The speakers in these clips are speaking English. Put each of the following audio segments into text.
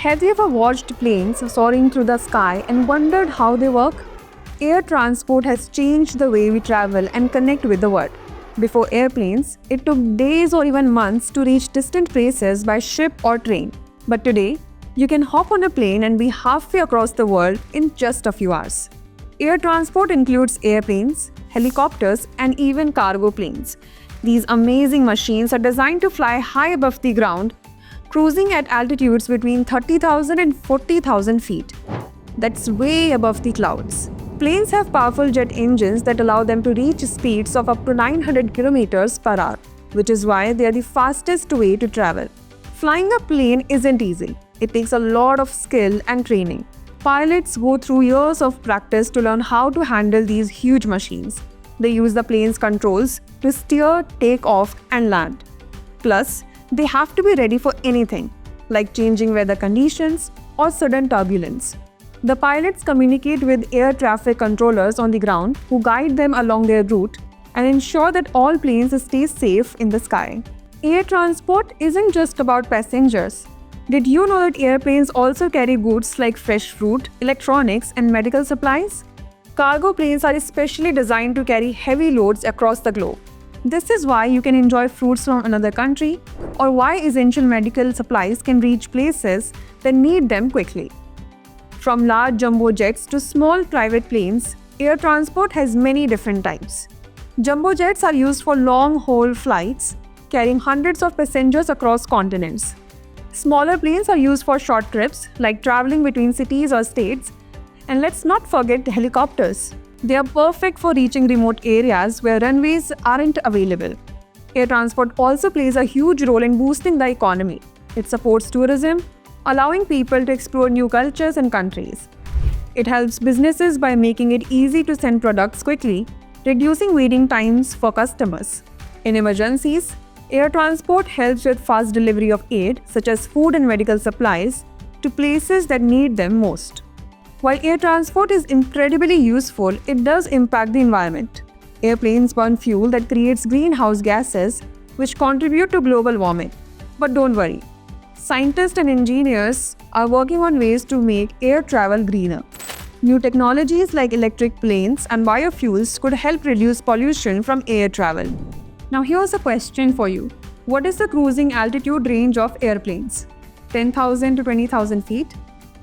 Have you ever watched planes soaring through the sky and wondered how they work? Air transport has changed the way we travel and connect with the world. Before airplanes, it took days or even months to reach distant places by ship or train. But today, you can hop on a plane and be halfway across the world in just a few hours. Air transport includes airplanes, helicopters, and even cargo planes. These amazing machines are designed to fly high above the ground, cruising at altitudes between 30,000 and 40,000 feet. That's way above the clouds. Planes have powerful jet engines that allow them to reach speeds of up to 900 kilometers per hour, which is why they are the fastest way to travel. Flying a plane isn't easy. It takes a lot of skill and training. Pilots go through years of practice to learn how to handle these huge machines. They use the plane's controls to steer, take off, and land. Plus, they have to be ready for anything, like changing weather conditions or sudden turbulence. The pilots communicate with air traffic controllers on the ground who guide them along their route and ensure that all planes stay safe in the sky. Air transport isn't just about passengers. Did you know that airplanes also carry goods like fresh fruit, electronics, and medical supplies? Cargo planes are especially designed to carry heavy loads across the globe. This is why you can enjoy fruits from another country, or why essential medical supplies can reach places that need them quickly. From large jumbo jets to small private planes, air transport has many different types. Jumbo jets are used for long-haul flights, carrying hundreds of passengers across continents. Smaller planes are used for short trips, like traveling between cities or states. And let's not forget helicopters. They are perfect for reaching remote areas where runways aren't available. Air transport also plays a huge role in boosting the economy. It supports tourism, allowing people to explore new cultures and countries. It helps businesses by making it easy to send products quickly, reducing waiting times for customers. In emergencies, air transport helps with fast delivery of aid, such as food and medical supplies, to places that need them most. While air transport is incredibly useful, it does impact the environment. Airplanes burn fuel that creates greenhouse gases, which contribute to global warming. But don't worry. Scientists and engineers are working on ways to make air travel greener. New technologies like electric planes and biofuels could help reduce pollution from air travel. Now here's a question for you. What is the cruising altitude range of airplanes? 10,000 to 20,000 feet?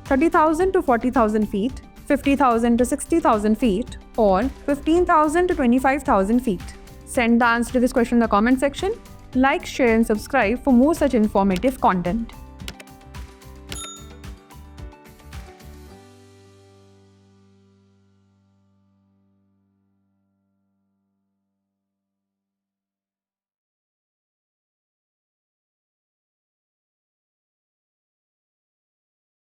30,000 to 40,000 feet, 50,000 to 60,000 feet, or 15,000 to 25,000 feet? Send the answer to this question in the comment section. Like, share, and subscribe for more such informative content.